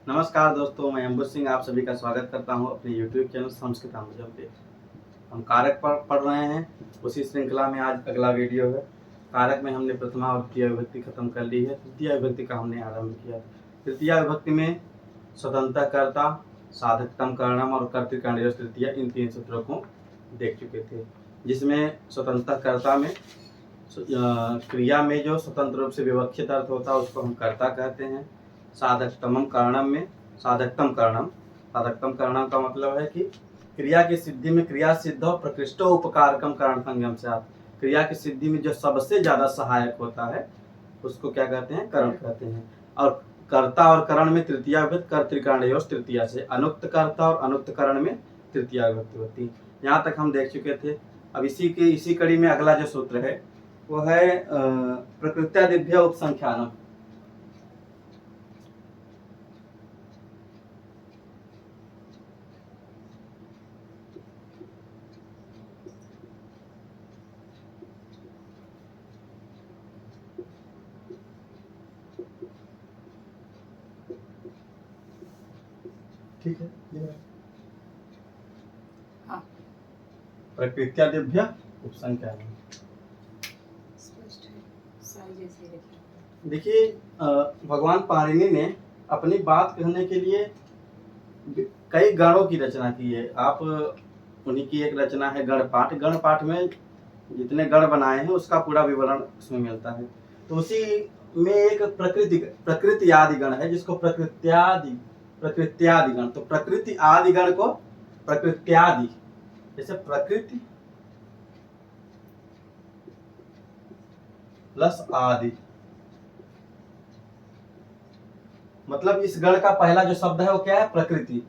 नमस्कार दोस्तों, मैं अंबुज सिंह आप सभी का स्वागत करता हूं अपने YouTube चैनल संस्कृत अम्बुजम पे। हम कारक पर पढ़ रहे हैं, उसी श्रृंखला में आज अगला वीडियो है। कारक में हमने प्रथमा और द्वितीय विभक्ति खत्म कर ली है, तृतीय विभक्ति का हमने आरंभ किया। तृतीय विभक्ति में स्वतंत्र कर्ता, साधकतम करणम और कर्तृकांडीय तृतीय, इन 3 सूत्रों को देख चुके थे। जिसमें स्वतंत्र कर्ता में क्रिया में जो स्वतंत्र रूप से विवक्षित अर्थ होता है उसको हम कर्ता कहते हैं। साधकतम करणम में साधकतम करणम का मतलब है कि क्रिया की सिद्धि में क्रिया सिद्ध और प्रकृष्टो उपकारकम कारण संगम से आप क्रिया की सिद्धि में जो सबसे ज्यादा सहायक होता है उसको क्या कहते हैं? करण कहते हैं। और कर्ता और करण में तृतीया विभक्ति कर्तृकांडयोः तृतीया से, अनुक्त कर्ता और अनुक्त करण में तृतीया विभक्ति होती है। यहाँ तक हम देख चुके थे। अब इसी कड़ी में अगला जो सूत्र है वो है प्रकृत्यादिभ्य उपसंख्यानम। ठीक है, हाँ। प्रकृत्यादिभ्य उपसंख्यानम। देखिए, भगवान पाणिनि ने अपनी बात कहने के लिए कई गणों की रचना की है। आप उन्हीं की एक रचना है गणपाठ। गणपाठ में जितने गण बनाए हैं उसका पूरा विवरण उसमें मिलता है। तो उसी में एक प्रकृति आदि गण है जिसको प्रकृत्यादि गण। तो प्रकृति आदि गण को प्रकृत्यादि, जैसे प्रकृति प्लस आदि, मतलब इस गण का पहला जो शब्द है वो क्या है? प्रकृति,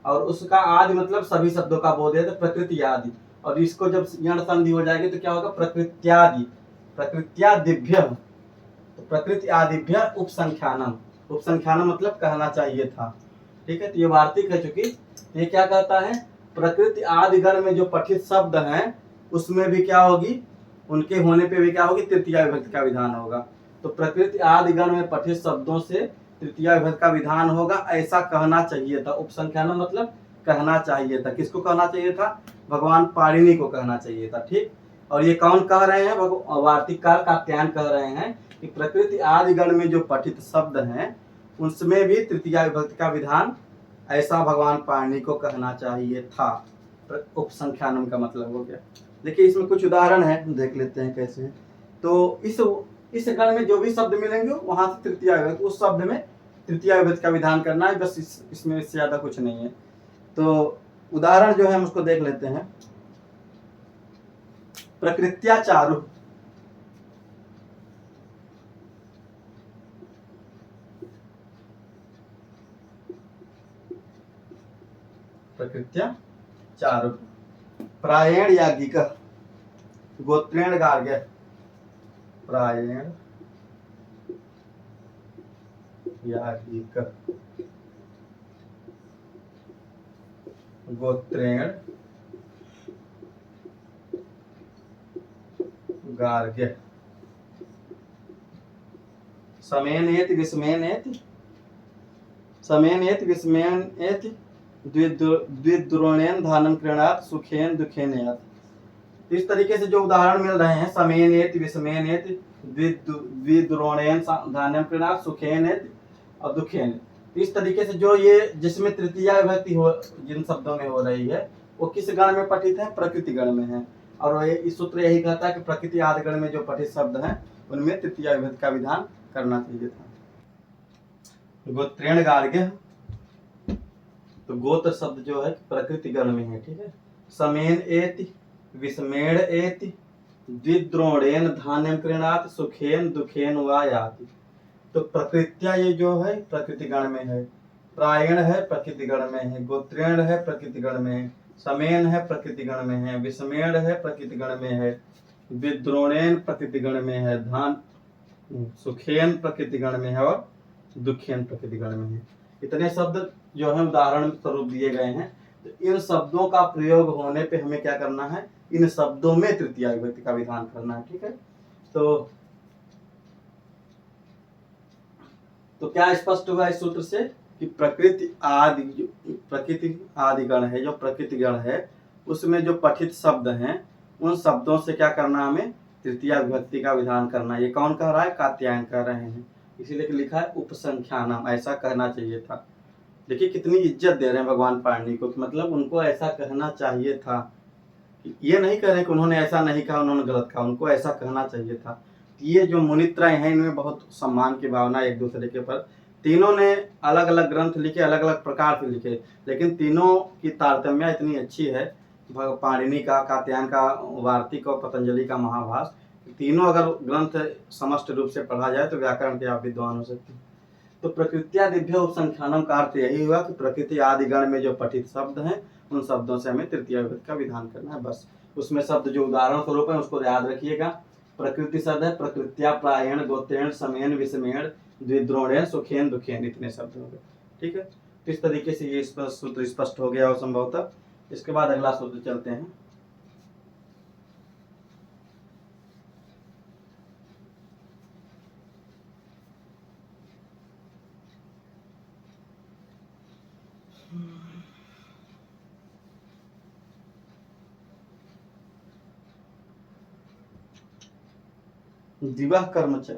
और उसका आदि मतलब सभी शब्दों का बोध है, तो प्रकृति आदि। और इसको जब यण संधि हो जाएगी तो क्या होगा? प्रकृत्यादि, प्रकृत्यादिभ्य। तो प्रकृति आदिभ्य उपसंख्यानम। उपसंख्यानम मतलब कहना चाहिए था। ठीक है, तो ये वार्तिक है। चूंकि ये क्या कहता है? प्रकृति आदि गण में जो पठित शब्द हैं उसमें भी क्या होगी? उनके होने पे भी क्या होगी? तृतीया विभक्ति का विधान होगा। तो प्रकृति आदि गण में पठित शब्दों से तृतीया विभक्ति का विधान होगा, ऐसा कहना चाहिए था। उपसंख्यानम मतलब कहना चाहिए था। किसको कहना चाहिए था? भगवान पाणिनि को कहना चाहिए था। ठीक, और ये कौन कह रहे हैं? वार्तिककार कात्यायन कह रहे हैं कि प्रकृति आदि गण में जो पठित शब्द हैं उसमें भी तृतीया विभक्ति का विधान ऐसा भगवान पाणिनि को कहना चाहिए था। उपसंख्यानम का मतलब हो गया। देखिए, इसमें कुछ उदाहरण है, देख लेते हैं कैसे है। तो इस गण में जो भी शब्द मिलेंगे वहां से तृतीया विभक्ति, उस शब्द में तृतीया विभक्ति का विधान करना है, बस। इसमें इससे ज्यादा कुछ नहीं है। तो उदाहरण जो है हम उसको देख लेते हैं। प्रकृत्या चारु, प्रकृत्या चारु। प्रायेण याज्ञिक, गोत्रेण गार्ग्य। प्रायेण याज्ञिक, गोत्रेण गार्ग्य। समेनेति विस्मेनेति, समेनेति विस्मेनेति, द्विद्रोणेन धानं क्रीणात्, सुखेन दुखेन याति। इस तरीके से जो उदाहरण मिल रहे हैं, समेनेति विस्मेनेति, द्विद्रोणेन धानं क्रीणात्, सुखेन और दुखेन, इस तरीके से जो ये जिसमें तृतीया विभक्ति हो जिन शब्दों में हो रही है वो किस गण में पठित है? प्रकृति गण में है। और इस सूत्र यही कहता है कि प्रकृति आदि गण में जो पठित शब्द हैं उनमें तृतीया विभक्ति का विधान करना चाहिए था। गोत्रेण गार्ग्य, तो गोत्र शब्द जो है प्रकृति गण में है। ठीक है। समेन एति, विस्मेण एति, द्विद्रोणेन धान्यं क्रीणात्, सुखेन दुखेन वा याति। तो प्रकृत्या ये जो है प्रकृति गण में है, प्रायण है प्रकृति गण में है, गोत्रेण है प्रकृति गण में है, समेन है प्रकृति गण में है, विस्मेण है प्रकृति गण में है, द्विद्रोणेन प्रकृति गण में है, सुखेन प्रकृति गण में है और दुखेन प्रकृति गण में है। इतने शब्द जो है उदाहरण स्वरूप दिए गए हैं। तो इन शब्दों का प्रयोग होने पे हमें क्या करना है? इन शब्दों में तृतीया विभक्ति का विधान करना है। ठीक है, तो क्या स्पष्ट हुआ इस सूत्र से कि प्रकृति आदि गण है, जो प्रकृति गण है उसमें जो पठित शब्द हैं उन शब्दों से क्या करना, हमें तृतीया विभक्ति का विधान करना। ये कौन कह रहा है? कात्यायन कह रहे हैं, इसीलिए लिखा है उपसंख्यानम, ऐसा कहना चाहिए था। देखिए कितनी इज्जत दे रहे हैं भगवान पाणिनि को, मतलब उनको ऐसा कहना चाहिए था। ये नहीं कह रहे कि उन्होंने ऐसा नहीं कहा, उन्होंने गलत कहा, उनको ऐसा कहना चाहिए था। ये जो मुनित्रय हैं इनमें बहुत सम्मान की भावना एक दूसरे के पर। तीनों ने अलग अलग ग्रंथ लिखे, अलग अलग प्रकार से लिखे, लेकिन तीनों की तारतम्य इतनी अच्छी है, पाणिनि का, कात्यायन का वार्तिक और पतंजलि का महाभाष्य, तीनों अगर ग्रंथ समस्त रूप से पढ़ा जाए तो व्याकरण के आप विद्वान हो सकते हैं। तो प्रकृत्यादिभ्य उपसंख्यानम का अर्थ यही हुआ कि प्रकृति आदि गण में जो पठित शब्द हैं उन शब्दों से हमें तृतीय विभक्ति का विधान करना है, बस। उसमें शब्द जो उदाहरण स्वरूप है उसको याद रखिएगा। प्रकृति शब्द है प्रकृत्या, प्रायण, गोत्रेण, समेन, विषमेण, द्विद्रोणेन, सुखेन, दुखेन, इतने शब्द हो गए। ठीक है, तो इस तरीके से ये सूत्र स्पष्ट हो गया हो संभवतः। इसके बाद अगला सूत्र चलते हैं। दिवः कर्म च,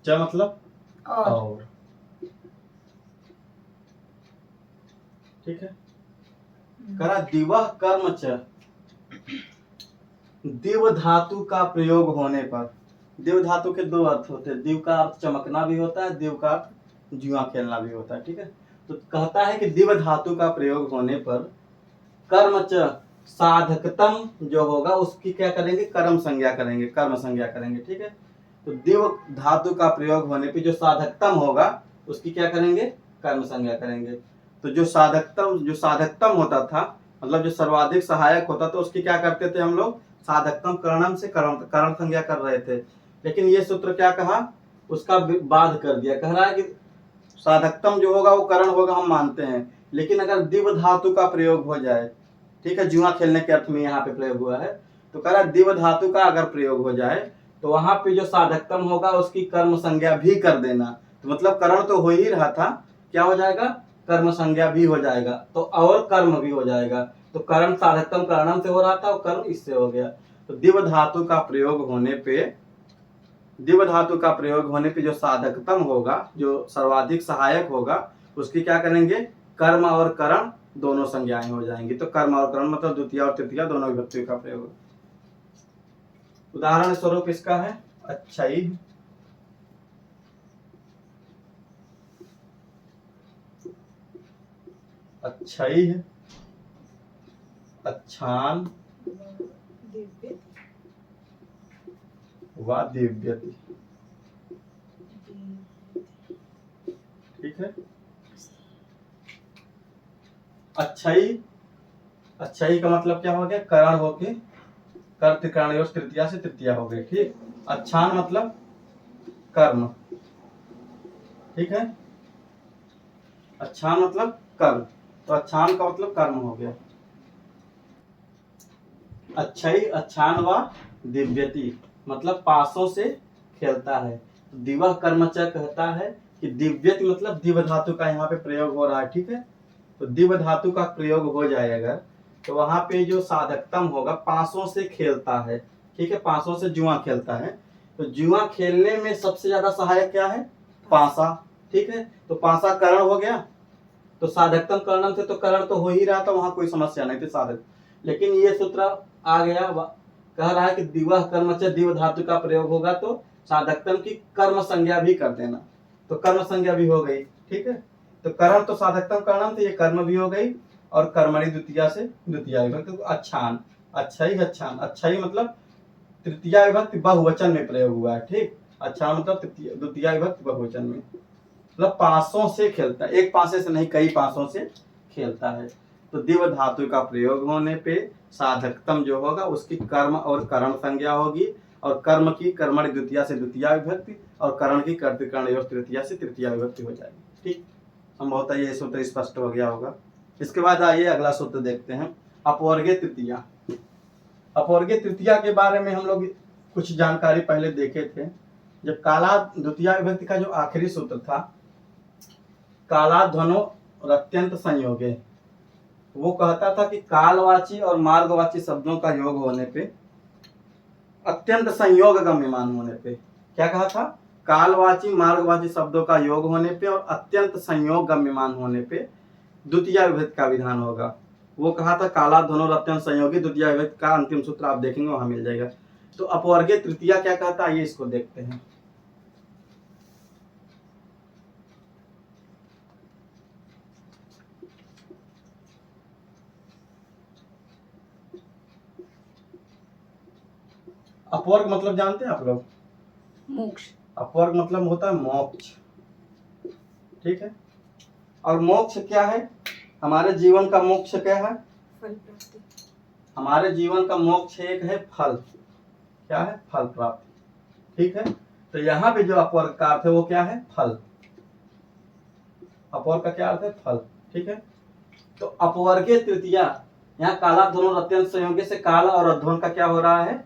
च मतलब और, ठीक है। करा दिवः कर्म च, दिव धातु का प्रयोग होने पर, दिव धातु के दो अर्थ होते हैं, दिव का अर्थ चमकना भी होता है, दिव का अर्थ जुआ खेलना भी होता है। ठीक है, तो कहता है कि दिव धातु का प्रयोग होने पर कर्म च, साधकतम जो होगा उसकी क्या करेंगे? कर्म संज्ञा करेंगे, कर्म संज्ञा करेंगे। ठीक है, तो दिव धातु का प्रयोग होने पर जो साधकतम होगा उसकी क्या करेंगे? कर्म संज्ञा करेंगे। तो जो साधकतम होता था, मतलब जो सर्वाधिक सहायक होता था, उसकी क्या करते थे हम लोग? साधकतम करणम से करण संज्ञा कर रहे थे। लेकिन ये सूत्र क्या कहा? उसका बाध कर दिया। कह रहा है कि साधकतम जो होगा वो करण होगा, हम मानते हैं, लेकिन अगर दिव धातु का प्रयोग हो जाए, ठीक है, जुआ खेलने के अर्थ में यहाँ पे प्रयोग हुआ है, तो कह रहा है दिव धातु का अगर प्रयोग हो जाए तो वहां पे जो साधकतम होगा उसकी कर्म संज्ञा भी कर देना। तो मतलब करण तो हो ही रहा था, क्या हो जाएगा? कर्म संज्ञा भी हो जाएगा, तो और कर्म भी हो जाएगा। तो करण साधकतम करणम से हो रहा था और कर्म इससे हो गया। तो दिव धातु का प्रयोग होने पे जो साधकतम होगा, जो सर्वाधिक सहायक होगा, उसकी क्या करेंगे? कर्म और करण दोनों संज्ञाएं हो जाएंगी। तो कर्म और करण मतलब द्वितीय और तृतीय दोनों विभक्तियों का प्रयोग। उदाहरण स्वरूप इसका है अच्छाई, अच्छाई है, अच्छान व दिव्यति। ठीक है, अच्छाई, अच्छाई का मतलब क्या हो गया? करण होके कर त्रिकरण तृतीया से तृतीया हो गई। ठीक, अच्छान मतलब कर्म। ठीक है, अच्छान मतलब कर्म, तो अच्छान का मतलब कर्म हो गया। अच्छाई, अच्छान व दिव्यति मतलब पासों से खेलता है। दिवह कर्मच कहता है कि दिव्यति मतलब दिव धातु का यहाँ पे प्रयोग हो रहा है। ठीक है, तो दिव धातु का प्रयोग हो जाए अगर, तो वहां पे जो साधकतम होगा पासों से खेलता है। ठीक है, पासों से जुआ खेलता है। तो जुआ खेलने में सबसे ज्यादा सहायक क्या है? पासा। ठीक है, तो पासा करण हो गया, तो साधकतम करणम से तो करण तो हो ही रहा था, वहां कोई समस्या नहीं थी साधक। लेकिन ये सूत्र आ गया, कह रहा है कि दिवह कर्मच, दिव धातु का प्रयोग होगा तो साधकतम की कर्म संज्ञा भी कर देना, तो कर्म संज्ञा भी हो गई। ठीक है, तो करण तो साधकतम करणम, तो ये कर्म भी हो गई, और कर्मणि द्वितीया से द्वितीया विभक्ति। तो अच्छान, अच्छाई, अच्छान, अच्छाई मतलब तृतीया विभक्ति बहुवचन में प्रयोग हुआ है। ठीक, अच्छा मतलब द्वितीया विभक्ति बहुवचन में, मतलब पासों से खेलता है, एक पासे से नहीं कई पासों से खेलता है। तो दिव धातु का प्रयोग होने पे साधकतम जो होगा उसकी कर्म और करण संज्ञा होगी, और कर्म की कर्मणि द्वितीया से द्वितीया विभक्ति, और करण की कर्तृकरण तृतीया से तृतीया विभक्ति हो जाएगी। ठीक, संभवतः ये सूत्र स्पष्ट हो गया होगा। इसके बाद आइए अगला सूत्र देखते हैं, अपवर्गीय तृतीया। अपवर्गीय तृतीया के बारे में हम लोग कुछ जानकारी पहले देखे थे। जब काला द्वितीया विभक्ति का जो आखिरी सूत्र था, कालाध्वनो और अत्यंत संयोगे, वो कहता था कि कालवाची और मार्गवाची शब्दों का योग होने पे, अत्यंत संयोग गम्यमान होने पे, क्या कहा था, कालवाची मार्गवाची शब्दों का योग होने पे और अत्यंत संयोग गम्यमान होने पे द्वितीय विभक्ति का विधान होगा। वो कहा था कालाध्वनो और अत्यंत संयोगी, द्वितीय विभक्ति का अंतिम सूत्र आप देखेंगे वहां मिल जाएगा। तो अपवर्गीय तृतीया क्या कहता है, ये इसको देखते हैं। अपवर्ग मतलब जानते हैं आप लोग, मोक्ष। अपवर्ग मतलब होता है मोक्ष, ठीक है। और मोक्ष क्या है, हमारे जीवन का मोक्ष क्या है, फल प्राप्ति। हमारे जीवन का मोक्ष एक है फल, क्या है, फल प्राप्ति, ठीक है। तो यहाँ पे जो अपवर्ग का अर्थ है वो क्या है, फल। अपवर्ग का क्या अर्थ है, फल, ठीक है। तो अपवर्गीय तृतीया, यहाँ कालाध्वन और अत्यंत संयोगी से काल और अध्वन का क्या हो रहा है,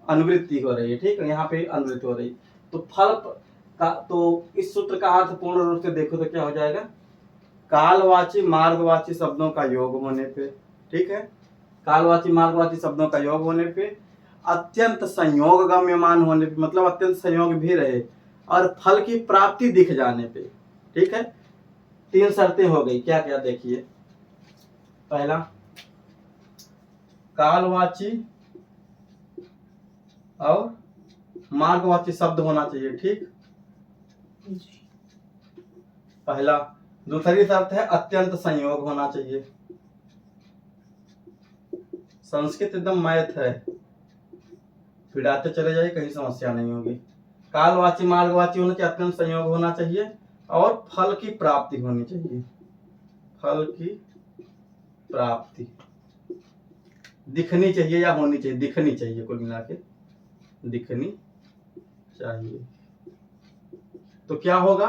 अनुवृत्ति हो रही है, ठीक है, यहाँ पे अनुवृत्ति हो रही। तो फल का, तो इस सूत्र का अर्थ पूर्ण रूप से देखो तो क्या हो जाएगा, कालवाची मार्गवाची शब्दों का योग होने पे, ठीक है, कालवाची मार्गवाची शब्दों का योग होने पे, अत्यंत संयोग गम्यमान होने पे, मतलब अत्यंत संयोग भी रहे, और फल की प्राप्ति दिख जाने पे, ठीक है। तीन शर्तें हो गई, क्या क्या देखिए। पहला, कालवाची और मार्गवाची शब्द होना चाहिए, ठीक, पहला। दूसरी शर्त है अत्यंत संयोग होना चाहिए। संस्कृत एकदम मैथ है, पिढ़ाते चले जाइए, कहीं समस्या नहीं होगी। कालवाची मार्गवाची होना चाहिए, अत्यंत संयोग होना चाहिए, और फल की प्राप्ति होनी चाहिए, फल की प्राप्ति दिखनी चाहिए या होनी चाहिए, दिखनी चाहिए, कुल मिला के दिखनी चाहिए। तो क्या होगा,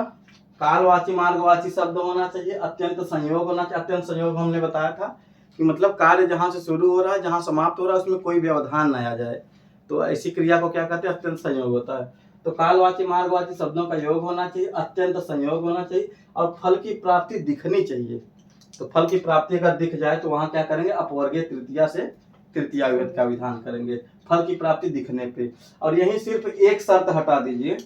कालवाची मार्गवाची शब्द होना चाहिए, अत्यंत संयोग होना चाहिए। अत्यंत संयोग हमने बताया था कि मतलब कार्य जहां से शुरू हो रहा है, जहां समाप्त हो रहा है, उसमें कोई व्यवधान न आ जाए, तो ऐसी क्रिया को क्या कहते हैं, अत्यंत संयोग होता है। तो कालवाची मार्गवाची शब्दों का योग होना चाहिए, अत्यंत संयोग होना चाहिए, और फल की प्राप्ति दिखनी चाहिए। तो फल की प्राप्ति अगर दिख जाए तो वहां क्या करेंगे, अपवर्गीय तृतीया से तृतीया विभक्ति का विधान करेंगे, फल की प्राप्ति दिखने पे। और यही सिर्फ एक शर्त हटा दीजिए,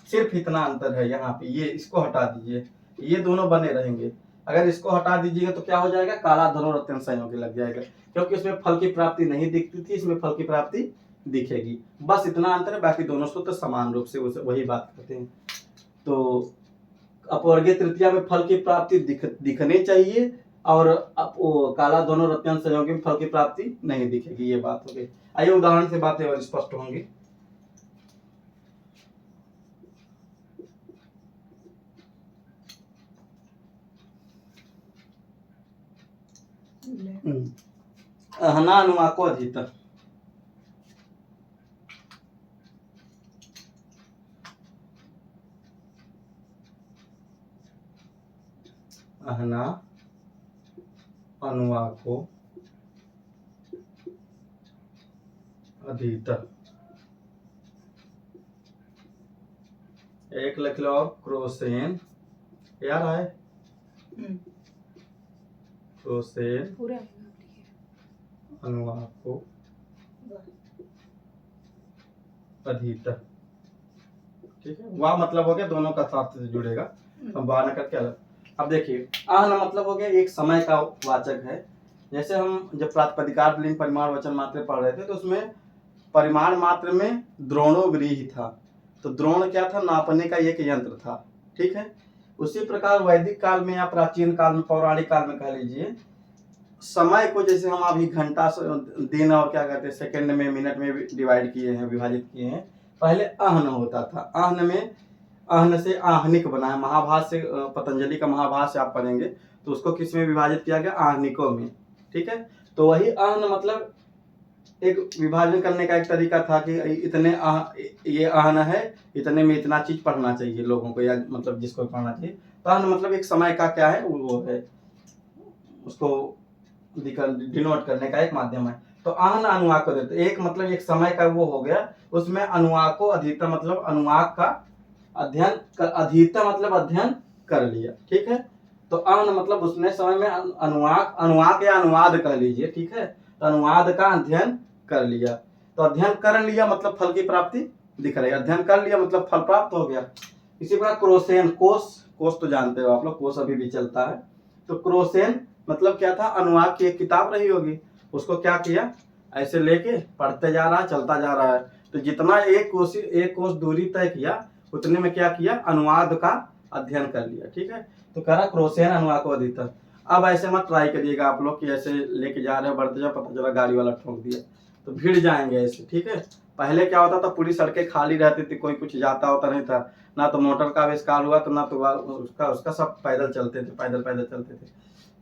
सिर्फ इतना अंतर है यहाँ पे, ये इसको हटा दीजिए, ये दोनों बने रहेंगे। अगर इसको हटा दीजिएगा तो क्या हो जाएगा, कालाध्वन और अत्यंत संयोगी लग जाएगा, क्योंकि इसमें फल की प्राप्ति नहीं दिखती थी, इसमें फल की प्राप्ति दिखेगी। बस इतना अंतर है, बाकी दोनों सूत्र समान रूप से वही बात करते हैं। तो अपवर्गीय तृतीया में फल की प्राप्ति दिखनी चाहिए, और कालाध्वन और अत्यंत संयोगी में फल की प्राप्ति नहीं दिखेगी, ये बात हो गई। आइए उदाहरण से बातें और स्पष्ट होंगी। अहना अनुवाको अधित, अहना अनुवाको अधित, एक लिख लो, क्रोसेन, क्या रहा है, क्रोसेन पूरा अनुवाको अधित, ठीक है। वाह मतलब हो गया दोनों का साथ से जुड़ेगा, अब वाह न करके अलग। अब देखिए, आह न मतलब हो गया एक समय का वाचक है। जैसे हम जब प्रातिपदिकार लिंग परिमाण वचन मात्र पढ़ रहे थे, तो उसमें परिमाण मात्र में द्रोणोगृही था, तो द्रोण क्या था, नापने का एक यंत्र था, ठीक है। उसी प्रकार वैदिक काल में या प्राचीन काल में, पौराणिक काल में कह लीजिए, समय को जैसे हम अभी घंटा, दिन और क्या कहते हैं सेकंड में, मिनट में डिवाइड किए हैं, विभाजित किए हैं। पहले आहन होता था, आहन में, आहन से आहनिक बना है, महाभाष्य से, पतंजलि का महाभाष्य आप पढ़ेंगे तो उसको किस में विभाजित किया गया, आहनिकों में, ठीक है। तो वही आहन मतलब एक विभाजन करने का एक तरीका था कि इतने ये आहन है, इतने में इतना चीज पढ़ना चाहिए लोगों को, या मतलब जिसको पढ़ना चाहिए। तो आहन मतलब एक समय का क्या है, वो है उसको डिनोट करने का एक माध्यम है। तो आहन अनुवाक को देते, एक मतलब एक समय का वो हो गया, उसमें अनुवाक को अधिकता मतलब अनुवाक का अधिकता मतलब अध्ययन कर लिया, ठीक है। तो आहन मतलब उसने समय में अनुवाक अनुवाक या अनुवाद कह लीजिए, ठीक है। तो अनुवाद का अध्ययन कर लिया, तो अध्ययन कर लिया मतलब फल की प्राप्ति दिख रही है, अध्ययन कर लिया मतलब फल प्राप्त हो गया। इसी प्रकार क्रोसेन, कोस तो जानते हो आप लोग, कोस अभी भी चलता है। तो क्रोसेन मतलब क्या था, अनुवाद की एक किताब रही होगी, उसको क्या किया, ऐसे लेके पढ़ते जा रहा है, चलता जा रहा है। तो जितना एक कोस दूरी तय किया, उतने में क्या किया, अनुवाद का अध्ययन कर लिया, ठीक है। तो कह रहा क्रोसेन अनुवाद को अधिकतर। अब ऐसे मत ट्राई करिएगा आप लोग कि ऐसे लेके जा रहे हो, बढ़ते जाओ, पता चला गाड़ी वाला ठोक दिया, तो भिड़ जाएंगे ऐसे, ठीक है। पहले क्या होता था, पूरी सड़कें खाली रहती थी, कोई कुछ जाता होता नहीं था, ना तो मोटर का आविष्कार हुआ, तो ना तो उसका सब पैदल चलते थे, पैदल चलते थे।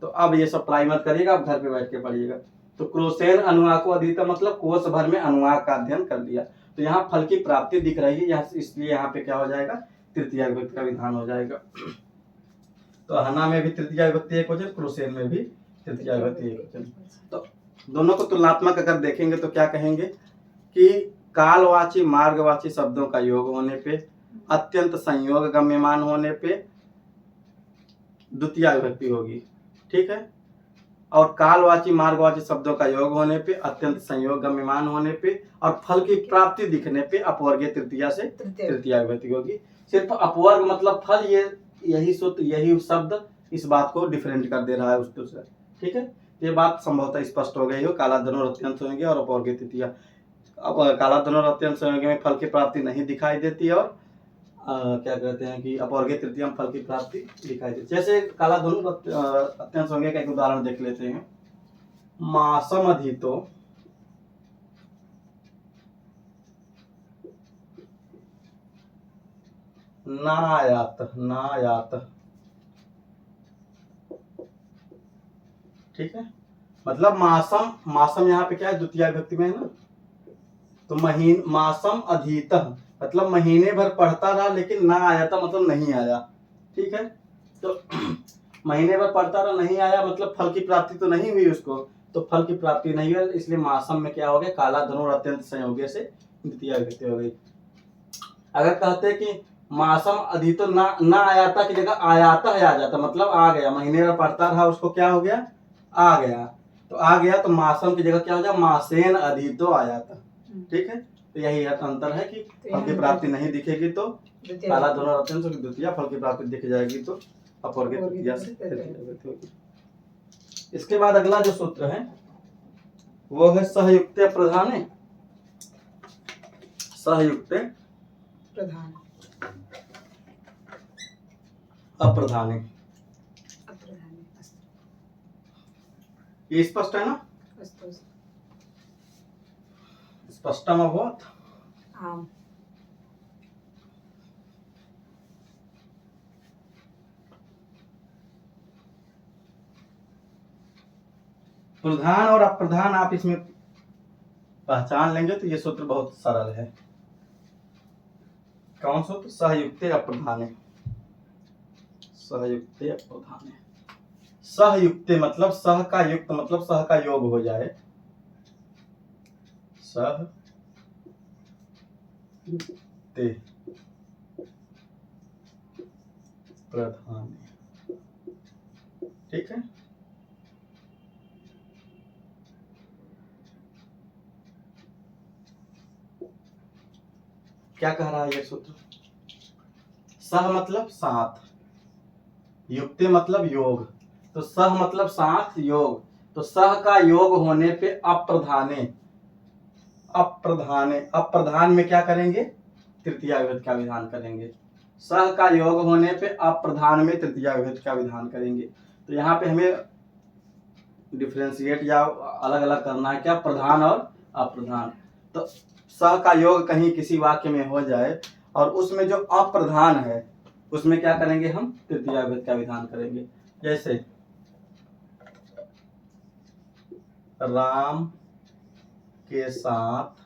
तो अब ये सब ट्राई मत करिएगा, आप घर पे बैठ के पढ़िएगा। तो क्रोसेन अनुवाद को अधिकतर मतलब कोष भर में अनुवाद का अध्ययन कर लिया। तो यहाँ फल की प्राप्ति दिख रही है, यहाँ इसलिए यहाँ पे क्या हो जाएगा, तृतीया विभक्ति का विधान हो जाएगा। तो हना में भी तृतीया विभक्ति एक वचन, क्रोसेन में भी तृतीया विभक्ति एक वचन। तो दोनों को तुलनात्मक अगर देखेंगे तो क्या कहेंगे कि कालवाची मार्गवाची शब्दों का योग होने पे, अत्यंत संयोग गम्यमान होने पे द्वितीय विभक्ति होगी, ठीक है। और कालवाची मार्गवाची शब्दों का योग होने पे, अत्यंत संयोग गम्यमान होने पे और फल की प्राप्ति दिखने पे अपवर्गीय तृतीया से तृतीय विभक्ति होगी। सिर्फ अपवर्ग मतलब फल, ये यही सूत्र, यही शब्द इस बात को डिफरेंट कर दे रहा है उसको से, ठीक है। ये बात संभवतः स्पष्ट हो गई हो। काला धनु अत्यंत संयोगी और अपवर्गीय तृतीया। अब काला धनु अत्यंत संयोगी में फल की प्राप्ति नहीं दिखाई देती, और क्या कहते हैं कि अपवर्गीय तृतीया में फल की प्राप्ति दिखाई देती। जैसे काला धनु अत्यंत संज्ञा का एक उदाहरण देख लेते हैं। मासम अधितो नायात, ठीक है। मतलब मासम यहाँ पे क्या है, द्वितीय विभक्ति में है ना। तो मासम अधीत मतलब महीने भर पढ़ता रहा लेकिन ना आया था, मतलब नहीं आया, ठीक है। तो महीने भर पढ़ता रहा, नहीं आया, मतलब फल की प्राप्ति तो नहीं हुई उसको, तो फल की प्राप्ति नहीं हुई, इसलिए मासम में क्या हो गया, काला धनु अत्यंत संयोगी से द्वितीय विभक्ति हो गई। अगर कहते कि मासम अधित ना आयाता की जगह आयाता है आ जाता, मतलब आ गया, महीने भर पढ़ता रहा, उसको क्या हो गया, आ गया। तो आ गया तो मासम की जगह क्या हो जाए, मासेन अधितो आयाता, ठीक है। तो यही अंतर है कि फल की प्राप्ति नहीं दिखेगी तो काला धनु अत्यंत द्वितीय, फल की प्राप्ति दिख जाएगी तो अपवर्गीय तृतीया से तृतीया होगी। इसके बाद अगला जो सूत्र है वो है सहयुक्त प्रधाने, सहयुक्त प्रधान अप्रधाने। ये स्पष्ट है ना, स्पष्टम अभवत्। आम प्रधान और अप्रधान आप इसमें पहचान लेंगे तो ये सूत्र बहुत सरल है। कौन सूत्र, सहयुक्त अप्रधाने, सहयुक्त अप्रधाने। सहयुक्त मतलब सह का युक्त मतलब सह का योग हो जाए, सह प्रधान, ठीक है। क्या कह रहा है ये सूत्र, सह मतलब साथ, युक्त मतलब योग, तो सह मतलब साथ, योग, तो सह का योग होने पे अप्रधाने, अप्रधान में क्या करेंगे, तृतीया विभक्ति का विधान करेंगे। सह का योग होने पे अप्रधान में तृतीया विभक्ति का विधान करेंगे। तो यहाँ पे हमें डिफरेंशिएट या अलग अलग करना है, क्या, प्रधान और अप्रधान। तो सह का योग कहीं किसी वाक्य में हो जाए और उसमें जो अप्रधान है उसमें क्या करेंगे, हम तृतीया विभक्ति का विधान करेंगे। जैसे राम के साथ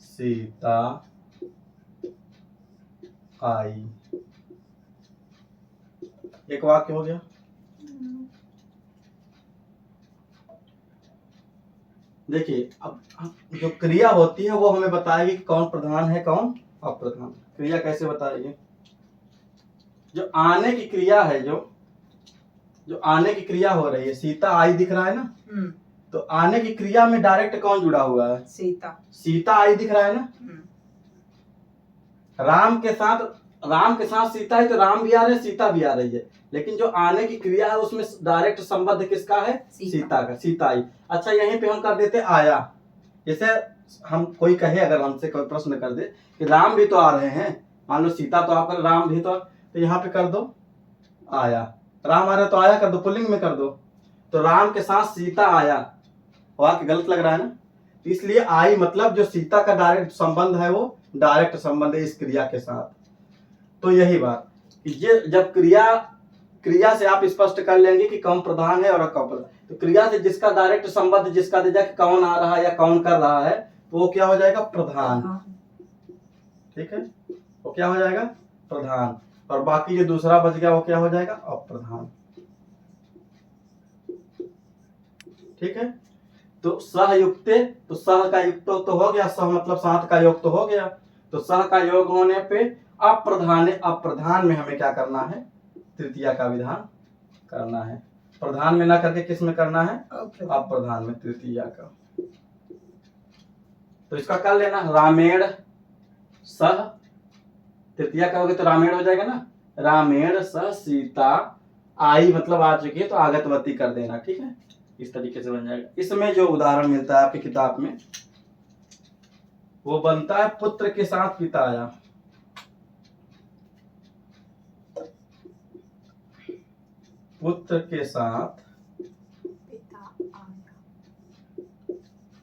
सीता आई, एक वाक्य हो गया। देखिए अब जो क्रिया होती है वो हमें बताएगी कि कौन प्रधान है कौन अप्रधान। क्रिया कैसे बताएगी? जो आने की क्रिया है, जो आने की क्रिया हो रही है, सीता आई दिख रहा है ना, तो आने की क्रिया में डायरेक्ट कौन जुड़ा हुआ है? सीता। सीता आई दिख रहा है ना। राम के साथ सीता है, तो राम भी आ रहे हैं, सीता भी आ रही है, लेकिन जो आने की क्रिया है उसमें डायरेक्ट संबंध किसका है? सीता का। सीता आई। अच्छा यहीं पे हम कर देते आया। जैसे हम कोई कहे, अगर हमसे कोई प्रश्न कर दे कि राम भी तो आ रहे हैं, मान लो सीता तो आपका, राम भी तो यहाँ पे कर दो आया। राम आ रहे तो आया कर दो, पुल्लिंग में कर दो। तो राम के साथ सीता आया, वाक्य गलत लग रहा है ना। इसलिए आई मतलब जो सीता का डायरेक्ट संबंध है वो डायरेक्ट संबंध है इस क्रिया के साथ। तो यही बात, ये जब क्रिया से आप स्पष्ट कर लेंगे कि कौन प्रधान है और कौन प्रधान, तो क्रिया से जिसका डायरेक्ट संबंध जिसका दे जाए कौन आ रहा है या कौन कर रहा है, तो वो क्या हो जाएगा? प्रधान। ठीक है, वो क्या हो जाएगा? प्रधान। और बाकी जो दूसरा बच गया वो क्या हो जाएगा? अप्रधान। ठीक है, तो सहयुक्ते, तो सह का युक्त तो हो गया, सह मतलब साथ का योग तो हो गया, तो सह का योग होने पे अप्रधान में हमें क्या करना है? तृतीया का विधान करना है। प्रधान में ना करके किस में करना है? अप्रधान में, तृतीया का। तो इसका कर लेना, रामेण सह, तृतीया का हो गया तो रामेण हो जाएगा ना। रामेण सह सीता आई मतलब आ चुकी है, तो आगतवती कर देना। ठीक है, इस तरीके से बन जाएगा। इसमें जो उदाहरण मिलता है आपकी किताब में वो बनता है पुत्र के साथ पिता आया। पुत्र के साथ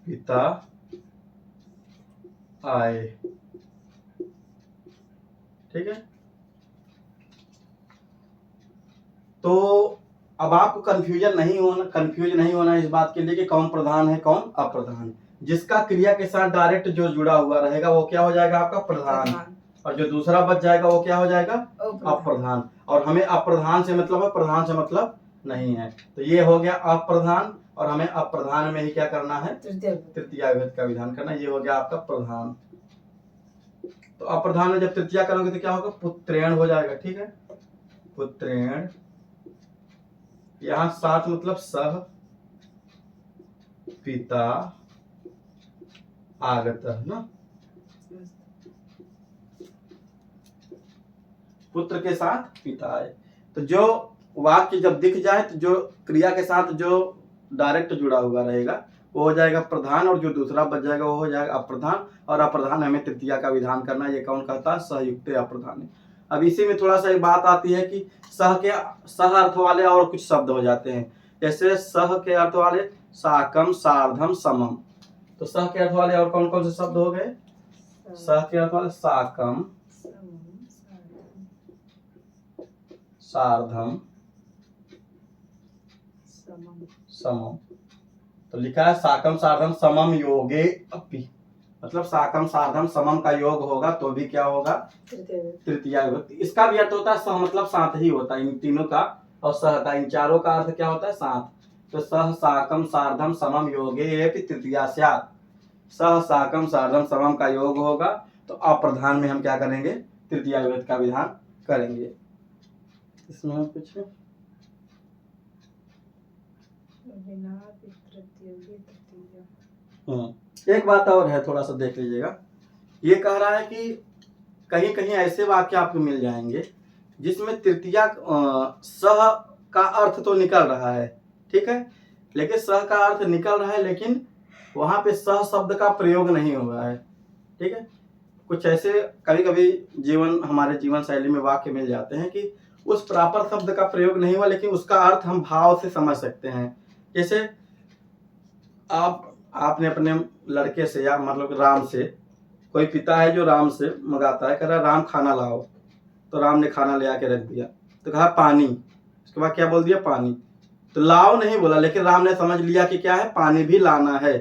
पिता आए। ठीक है, तो अब आपको कंफ्यूज नहीं होना इस बात के लिए कि कौन प्रधान है कौन अप्रधान। जिसका क्रिया के साथ डायरेक्ट जो जुड़ा हुआ रहेगा वो क्या हो जाएगा? आपका प्रधान। और जो दूसरा बच जाएगा वो क्या हो जाएगा? अप्रधान। और हमें अप्रधान से मतलब है, प्रधान से मतलब नहीं है। तो ये हो गया अप्रधान, और हमें अप्रधान में ही क्या करना है? तृतीया विभक्ति का विधान करना। ये हो गया आपका प्रधान। तो अप्रधान में जब तृतीया करोगे तो क्या होगा? पुत्रेण हो जाएगा। ठीक है, पुत्रेण, यहाँ साथ मतलब सह पिता आगत है ना। पुत्र के साथ पिता आए। तो जो वाक्य जब दिख जाए तो जो क्रिया के साथ जो डायरेक्ट जुड़ा हुआ रहेगा वो हो जाएगा प्रधान, और जो दूसरा बच जाएगा वो हो जाएगा अप्रधान। और अप्रधान हमें तृतीया का विधान करना। ये कौन कहता है? सहयुक्त अप्रधान। अब इसी में थोड़ा सा एक बात आती है कि सह अर्थ वाले और कुछ शब्द हो जाते हैं। जैसे सह के अर्थ वाले साकम सार्धम समम। तो सह के अर्थ वाले और कौन कौन से शब्द हो गए? सह के अर्थ वाले साकम सार्धम समम। तो लिखा है साकम सार्धम समम योगे अपि, मतलब साकम सार्धम समम का योग होगा तो भी क्या होगा? तृतीया विभक्ति। इसका भी अर्थ होता है सह मतलब साथ ही होता है, इन तीनों का और सह का, इन चारों का अर्थ क्या होता है? साथ। तो सह साकम सार्धम समम योगे अपि तृतीया स्यात्। सह साकम सार्धम समम का योग होगा तो अप्रधान में हम क्या करेंगे? तृतीया विभक्ति का विधान करेंगे। इसमें हम कुछ एक बात और है, थोड़ा सा देख लीजिएगा। ये कह रहा है कि कहीं कहीं ऐसे वाक्य आपको मिल जाएंगे जिसमें तृतीया सह का अर्थ तो निकल रहा है, ठीक है, लेकिन सह का अर्थ निकल रहा है लेकिन वहां पे सह शब्द का प्रयोग नहीं हो रहा है। ठीक है, कुछ ऐसे कभी कभी हमारे जीवन शैली में वाक्य मिल जाते हैं कि उस प्रॉपर शब्द का प्रयोग नहीं हुआ लेकिन उसका अर्थ हम भाव से समझ सकते हैं। जैसे आपने अपने लड़के से या मतलब राम से, कोई पिता है जो राम से मंगाता है, कह रहा राम खाना लाओ, तो राम ने खाना ले आके रख दिया, तो कहा पानी, उसके बाद क्या बोल दिया? पानी। तो लाओ नहीं बोला लेकिन राम ने समझ लिया कि क्या है? पानी भी लाना है।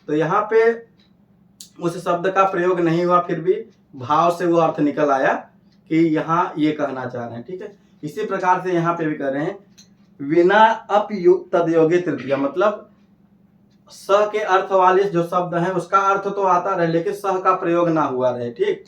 तो यहाँ पे उस शब्द का प्रयोग नहीं हुआ, फिर भी भाव से वो अर्थ निकल आया कि यहाँ ये कहना चाह रहे हैं। ठीक है, इसी प्रकार से यहाँ पे भी कर रहे हैं विना तदयोगे तृतीया, मतलब स के अर्थ वाले जो शब्द हैं उसका अर्थ तो आता रहे लेकिन स का प्रयोग ना हुआ रहे, ठीक।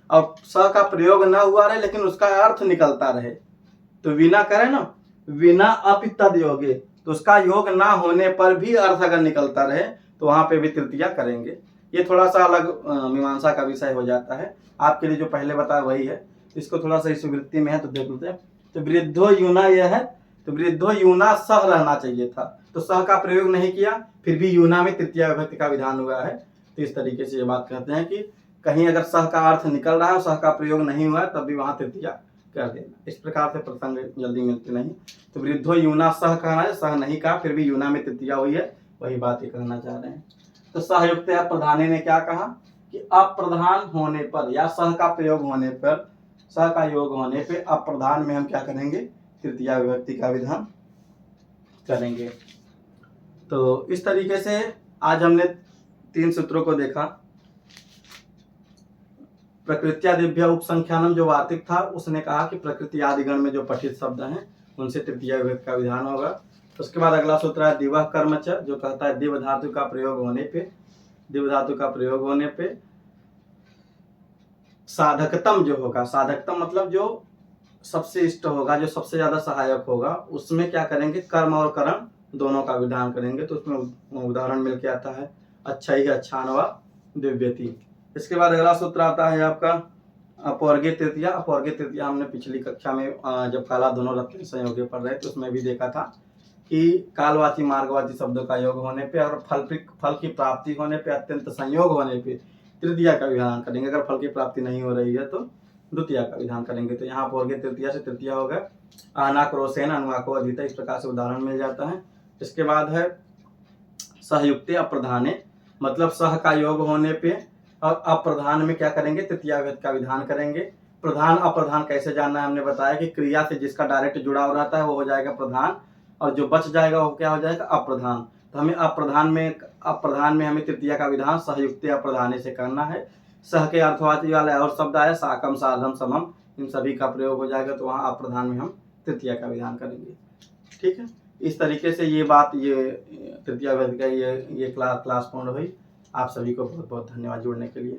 अब स का प्रयोग ना हुआ रहे लेकिन उसका अर्थ निकलता रहे, तो विना करें ना, विना अपि तदयोगे, तो उसका योग ना होने पर भी अर्थ अगर निकलता रहे तो वहां पे भी तृतीया करेंगे। ये थोड़ा सा अलग मीमांसा का विषय हो जाता है, आपके लिए जो पहले बताया वही है, इसको थोड़ा सा इस वृत्ति में है तो देख लेते हैं। तो वृद्धो यूना यह है, तो वृद्धो यूना सह रहना चाहिए था, तो सह का प्रयोग नहीं किया, फिर भी यूना में तृतीया विभक्ति का विधान हुआ है। तो इस तरीके से ये बात कहते हैं कि कहीं अगर सह का अर्थ निकल रहा है और सह का प्रयोग नहीं हुआ है तब भी वहां तृतीया कर देना। इस प्रकार से प्रसंग जल्दी मिलते नहीं। तो वृद्धो यूना सह कहना है, सह नहीं कहा, फिर भी यूना में तृतीया हुई है, वही बात ये कहना चाह रहे हैं। तो सहयुक्त प्रधाने ने क्या कहा कि अप्रधान होने पर या सह का प्रयोग होने पर, सह का योग होने पे अप्रधान में हम क्या करेंगे, तृतीया विभक्ति का विधान करेंगे। तो इस तरीके से आज हमने 3 सूत्रों को देखा। प्रकृत्यादिभ्य उपसंख्यानम जो वार्तिक था उसने कहा कि प्रकृति आदि गण में जो पठित शब्द हैं उनसे तृतीया विभक्ति का विधान होगा। उसके बाद अगला सूत्र है दिवह कर्म च, जो कहता है दिव धातु का प्रयोग होने पे, दिव धातु का प्रयोग होने पे साधकतम जो होगा, साधकतम मतलब जो सबसे इष्ट होगा, जो सबसे ज्यादा सहायक होगा, उसमें क्या करेंगे, कर्म और करण दोनों का विधान करेंगे। तो उसमें उदाहरण मिल के आता है अच्छा ही अच्छान व दिव्यति। इसके बाद अगला सूत्र आता है आपका अपवर्गीय तृतीया। अपवर्गीय तृतीया हमने पिछली कक्षा में जब काला दोनों रत्न संयोगे पढ़ रहे थे उसमें भी देखा था कि कालवाची मार्गवाची शब्दों का योग होने पे और फल की प्राप्ति होने पे, अत्यंत संयोग होने पे तृतीया का विधान करेंगे। अगर फल की प्राप्ति नहीं हो रही है तो द्वितीया का विधान करेंगे। तो यहाँ अपवर्गीय तृतीया से तृतीया होगा अनाक्रोशेन अनुवाको अधीता, इस प्रकार से उदाहरण मिल जाता है। इसके बाद है सहयुक्ते अप्रधाने, मतलब सह का योग होने पे और अप्रधान में क्या करेंगे, तृतीया विभक्ति का विधान करेंगे। प्रधान अप्रधान कैसे जानना है, हमने बताया कि क्रिया से जिसका डायरेक्ट जुड़ाव रहता है वो हो जाएगा प्रधान और जो बच जाएगा वो क्या हो जाएगा, अप्रधान। तो हमें अप्रधान में हमें तृतीया का विधान सहयुक्ते अप्रधाने से करना है। सह के अर्थवाची वाला और शब्द आया साकम साधम समम, इन सभी का प्रयोग हो जाएगा, तो वहाँ अप्रधान में हम तृतीया का विधान करेंगे। ठीक है, इस तरीके से ये बात, ये तृतीया विभक्ति का ये क्लास पूर्ण हुई। आप सभी को बहुत बहुत धन्यवाद जुड़ने के लिए।